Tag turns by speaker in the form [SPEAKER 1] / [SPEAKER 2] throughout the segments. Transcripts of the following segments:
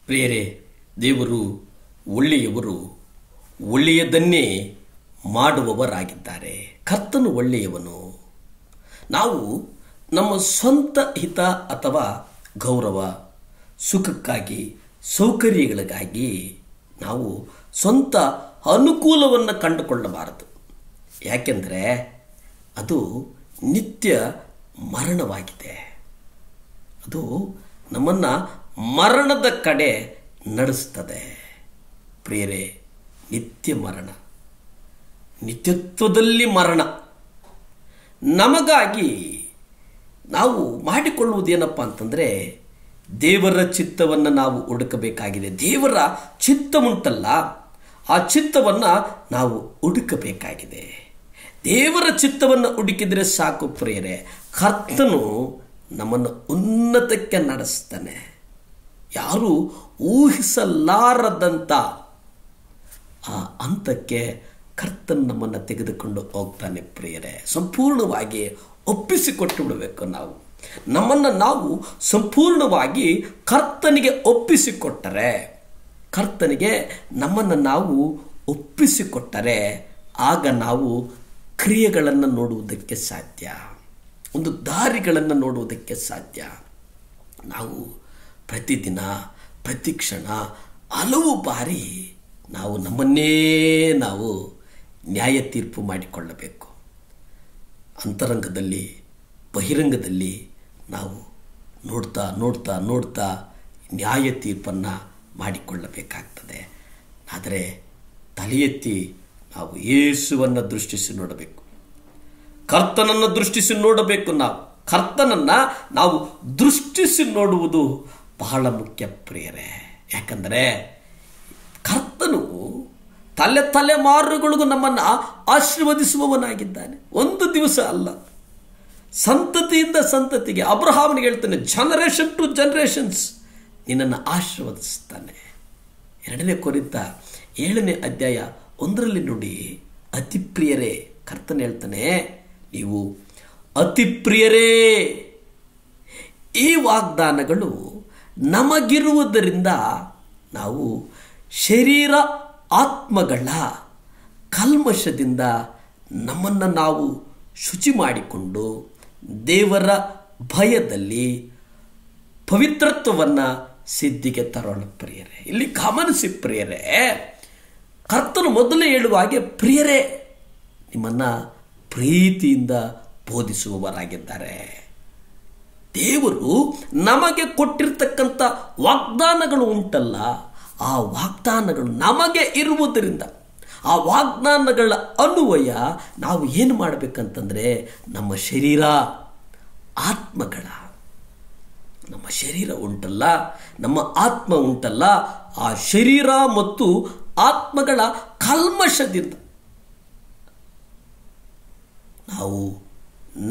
[SPEAKER 1] ಪ್ರಿಯರೇ, ದೇವರು ಒಳ್ಳೆಯವರು, ಒಳ್ಳೆಯದನ್ನೇ ಮಾಡುವವರಾಗಿದ್ದಾರೆ. ಕರ್ತನು ಒಳ್ಳೆಯವನು. ನಾವು ನಮ್ಮ ಸ್ವಂತ ಹಿತ ಅಥವಾ ಗೌರವ, ಸುಖಕ್ಕಾಗಿ, ಸೌಕರ್ಯಗಳಿಗಾಗಿ ನಾವು ಸ್ವಂತ ಅನುಕೂಲವನ್ನು ಕಂಡುಕೊಳ್ಳಬಾರದು. ಯಾಕೆಂದರೆ ಅದು ನಿತ್ಯ ಮರಣವಾಗಿದೆ. ಅದು ನಮ್ಮನ್ನು ಮರಣದ ಕಡೆ ನಡೆಸ್ತದೆ. ಪ್ರಿಯರೇ, ನಿತ್ಯ ಮರಣ, ನಿತ್ಯತ್ವದಲ್ಲಿ ಮರಣ. ನಮಗಾಗಿ ನಾವು ಮಾಡಿಕೊಳ್ಳುವುದೇನಪ್ಪ ಅಂತಂದರೆ, ದೇವರ ಚಿತ್ತವನ್ನು ನಾವು ಹುಡುಕಬೇಕಾಗಿದೆ. ದೇವರ ಚಿತ್ತ ಉಂಟಲ್ಲ, ಆ ಚಿತ್ತವನ್ನು ನಾವು ಹುಡುಕಬೇಕಾಗಿದೆ. ದೇವರ ಚಿತ್ತವನ್ನು ಹುಡುಕಿದರೆ ಸಾಕು ಪ್ರಿಯರೇ, ಕರ್ತನು ನಮ್ಮನ್ನು ಉನ್ನತಕ್ಕೆ ನಡೆಸ್ತಾನೆ. ಯಾರು ಊಹಿಸಲಾರದಂಥ ಆ ಹಂತಕ್ಕೆ ಕರ್ತನು ನಮ್ಮನ್ನು ತೆಗೆದುಕೊಂಡು ಹೋಗ್ತಾನೆ. ಪ್ರಿಯರೇ, ಸಂಪೂರ್ಣವಾಗಿ ಒಪ್ಪಿಸಿಕೊಟ್ಟು ಬಿಡಬೇಕು. ನಮ್ಮನ್ನು ನಾವು ಸಂಪೂರ್ಣವಾಗಿ ಕರ್ತನಿಗೆ ಒಪ್ಪಿಸಿಕೊಟ್ಟರೆ, ಕರ್ತನಿಗೆ ನಮ್ಮನ್ನು ನಾವು ಒಪ್ಪಿಸಿಕೊಟ್ಟರೆ ಆಗ ನಾವು ಕ್ರಿಯೆಗಳನ್ನು ನೋಡುವುದಕ್ಕೆ ಸಾಧ್ಯ, ಒಂದು ದಾರಿಗಳನ್ನು ನೋಡುವುದಕ್ಕೆ ಸಾಧ್ಯ. ನಾವು ಪ್ರತಿದಿನ, ಪ್ರತಿ ಕ್ಷಣ, ಹಲವು ಬಾರಿ ನಮ್ಮನ್ನೇ ನಾವು ನ್ಯಾಯ ತೀರ್ಪು ಮಾಡಿಕೊಳ್ಳಬೇಕು. ಅಂತರಂಗದಲ್ಲಿ, ಬಹಿರಂಗದಲ್ಲಿ ನಾವು ನೋಡ್ತಾ ನೋಡ್ತಾ ನೋಡ್ತಾ ನ್ಯಾಯ ತೀರ್ಪನ್ನು ಮಾಡಿಕೊಳ್ಳಬೇಕಾಗ್ತದೆ. ಆದರೆ ತಲೆ ಎತ್ತಿ ನಾವು ಯೇಸುವನ್ನು ದೃಷ್ಟಿಸಿ ನೋಡಬೇಕು, ಕರ್ತನನ್ನು ದೃಷ್ಟಿಸಿ ನೋಡಬೇಕು. ಕರ್ತನನ್ನು ನಾವು ದೃಷ್ಟಿಸಿ ನೋಡುವುದು ಬಹಳ ಮುಖ್ಯ ಪ್ರಿಯರೇ. ಯಾಕಂದರೆ ಕರ್ತನು ತಲೆಮಾರುಗಳಿಗೂ ನಮ್ಮನ್ನು ಆಶೀರ್ವದಿಸುವವನಾಗಿದ್ದಾನೆ. ಒಂದು ದಿವಸ ಅಲ್ಲ, ಸಂತತಿಯಿಂದ ಸಂತತಿಗೆ. ಅಬ್ರಹಾಮನಿಗೆ ಹೇಳ್ತಾನೆ, ಜನರೇಷನ್ ಟು ಜನರೇಷನ್ಸ್ ನಿನ್ನನ್ನು ಆಶೀರ್ವದಿಸ್ತಾನೆ. 2 ಕೊರಿಂಥ 7ನೇ ಅಧ್ಯಾಯ 1ರಲ್ಲಿ ನೋಡಿ, ಅತಿ ಪ್ರಿಯರೇ, ಕರ್ತನ ಹೇಳ್ತಾನೆ, ನೀವು ಅತಿ ಪ್ರಿಯರೇ. ಈ ವಾಗ್ದಾನಗಳು ನಮಗಿರುವುದರಿಂದ ನಾವು ಶರೀರ ಆತ್ಮಗಳ ಕಲ್ಮಶದಿಂದ ನಮ್ಮನ್ನು ನಾವು ಶುಚಿ ಮಾಡಿಕೊಂಡು ದೇವರ ಭಯದಲ್ಲಿ ಪವಿತ್ರತ್ವವನ್ನು ಸಿದ್ಧಿಗೆ ತರೋಣ ಪ್ರಿಯರೇ. ಇಲ್ಲಿ ಗಮನಿಸಿ ಪ್ರಿಯರೇ, ಕರ್ತನು ಮೊದಲೇ ಹೇಳುವ ಹಾಗೆ, ಪ್ರಿಯರೇ ನಿಮ್ಮನ್ನು ಪ್ರೀತಿಯಿಂದ ಬೋಧಿಸುವವರಾಗಿದ್ದಾರೆ. ದೇವರು ನಮಗೆ ಕೊಟ್ಟಿರ್ತಕ್ಕಂಥ ವಾಗ್ದಾನಗಳು ಉಂಟಲ್ಲ, ಆ ವಾಗ್ದಾನಗಳು ನಮಗೆ ಇರುವುದರಿಂದ ಆ ವಾಗ್ದಾನಗಳ ಅನ್ವಯ ನಾವು ಏನು ಮಾಡಬೇಕಂತಂದರೆ, ನಮ್ಮ ಶರೀರ ಆತ್ಮಗಳ, ನಮ್ಮ ಶರೀರ ಉಂಟಲ್ಲ, ನಮ್ಮ ಆತ್ಮ ಉಂಟಲ್ಲ, ಆ ಶರೀರ ಮತ್ತು ಆತ್ಮಗಳ ಕಲ್ಮಶದಿಂದ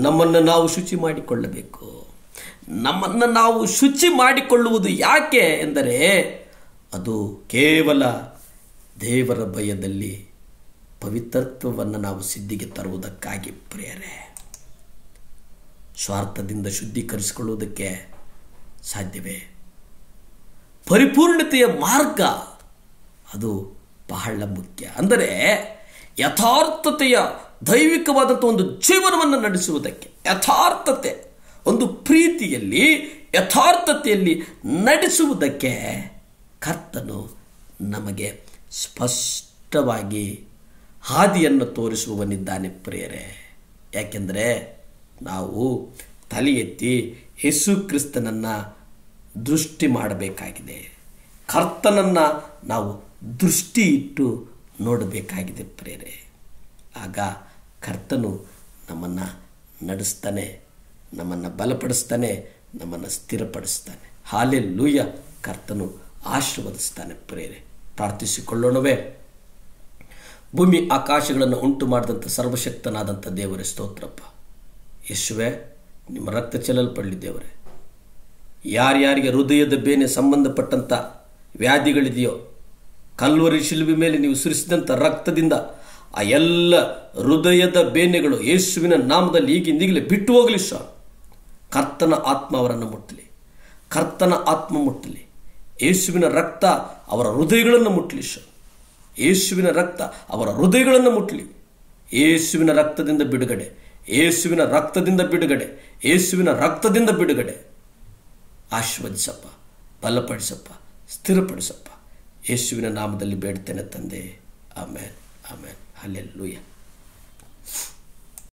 [SPEAKER 1] ನಮ್ಮನ್ನು ನಾವು ಶುಚಿ ಮಾಡಿಕೊಳ್ಳಬೇಕು. ನಮ್ಮನ್ನು ನಾವು ಶುಚಿ ಮಾಡಿಕೊಳ್ಳುವುದು ಯಾಕೆ ಎಂದರೆ, ಅದು ಕೇವಲ ದೇವರ ಭಯದಲ್ಲಿ ಪವಿತ್ರತ್ವವನ್ನು ನಾವು ಸಿದ್ಧಿಗೆ ತರುವುದಕ್ಕಾಗಿ ಪ್ರಿಯರೇ. ಸ್ವಾರ್ಥದಿಂದ ಶುದ್ಧೀಕರಿಸಿಕೊಳ್ಳುವುದಕ್ಕೆ ಸಾಧ್ಯವೇ? ಪರಿಪೂರ್ಣತೆಯ ಮಾರ್ಗ ಅದು ಬಹಳ ಮುಖ್ಯ. ಅಂದರೆ ಯಥಾರ್ಥತೆಯ ದೈವಿಕವಾದಂಥ ಒಂದು ಜೀವನವನ್ನು ನಡೆಸುವುದಕ್ಕೆ, ಯಥಾರ್ಥತೆ, ಒಂದು ಪ್ರೀತಿಯಲ್ಲಿ ಯಥಾರ್ಥತೆಯಲ್ಲಿ ನಡೆಸುವುದಕ್ಕೆ ಕರ್ತನು ನಮಗೆ ಸ್ಪಷ್ಟವಾಗಿ ಹಾದಿಯನ್ನು ತೋರಿಸುವವನಿದ್ದಾನೆ ಪ್ರಿಯರೇ. ಯಾಕೆಂದರೆ ನಾವು ತಲೆ ಎತ್ತಿ ಯೇಸು ಕ್ರಿಸ್ತನನ್ನು ದೃಷ್ಟಿ ಮಾಡಬೇಕಾಗಿದೆ. ಕರ್ತನನ್ನು ನಾವು ದೃಷ್ಟಿ ಇಟ್ಟು ನೋಡಬೇಕಾಗಿದೆ ಪ್ರಿಯರೇ. ಆಗ ಕರ್ತನು ನಮ್ಮನ್ನು ನಡೆಸ್ತಾನೆ, ನಮ್ಮನ್ನು ಬಲಪಡಿಸ್ತಾನೆ, ನಮ್ಮನ್ನು ಸ್ಥಿರಪಡಿಸ್ತಾನೆ. ಹಾಲೆಲೂಯ. ಕರ್ತನು ಆಶೀರ್ವದಿಸ್ತಾನೆ ಪ್ರಿಯರೇ. ಪ್ರಾರ್ಥಿಸಿಕೊಳ್ಳೋಣವೇ. ಭೂಮಿ ಆಕಾಶಗಳನ್ನು ಉಂಟು ಮಾಡಿದಂಥ ಸರ್ವಶಕ್ತನಾದಂಥ ದೇವರೇ ಸ್ತೋತ್ರಪ್ಪ. ಯೇಸುವೆ, ನಿಮ್ಮ ರಕ್ತ ಚೆಲ್ಲಲ್ಪಡಲಿ ದೇವರೇ. ಯಾರ್ಯಾರಿಗೆ ಹೃದಯದ ಬೇನೆ ಸಂಬಂಧಪಟ್ಟಂಥ ವ್ಯಾಧಿಗಳಿದೆಯೋ, ಕಲ್ವರಿ ಶಿಲುಬೆ ಮೇಲೆ ನೀವು ಸುರಿಸಿದಂಥ ರಕ್ತದಿಂದ ಆ ಎಲ್ಲ ಹೃದಯದ ಬೇನೆಗಳು ಯೇಸುವಿನ ನಾಮದಲ್ಲಿ ಈಗಿಂದೀಗಲೇ ಬಿಟ್ಟು ಹೋಗಲಿ ಸ್ವಾಮಿ. ಕರ್ತನ ಆತ್ಮ ಅವರನ್ನು ಮುಟ್ಟಲಿ, ಕರ್ತನ ಆತ್ಮ ಮುಟ್ಟಲಿ. ಯೇಸುವಿನ ರಕ್ತ ಅವರ ಹೃದಯಗಳನ್ನು ಮುಟ್ಲಿ. ಯೇಸುವಿನ ರಕ್ತ ಅವರ ಹೃದಯಗಳನ್ನು ಮುಟ್ಲಿ. ಯೇಸುವಿನ ರಕ್ತದಿಂದ ಬಿಡುಗಡೆ, ಯೇಸುವಿನ ರಕ್ತದಿಂದ ಬಿಡುಗಡೆ, ಯೇಸುವಿನ ರಕ್ತದಿಂದ ಬಿಡುಗಡೆ. ಆಶೀರ್ವದಿಸಪ್ಪ, ಬಲಪಡಿಸಪ್ಪ, ಸ್ಥಿರಪಡಿಸಪ್ಪ. ಯೇಸುವಿನ ನಾಮದಲ್ಲಿ ಬೇಡ್ತೇನೆ ತಂದೆ. ಆಮೇನ್, ಆಮೇನ್. ಹಲ್ಲೆಲೂಯಾ.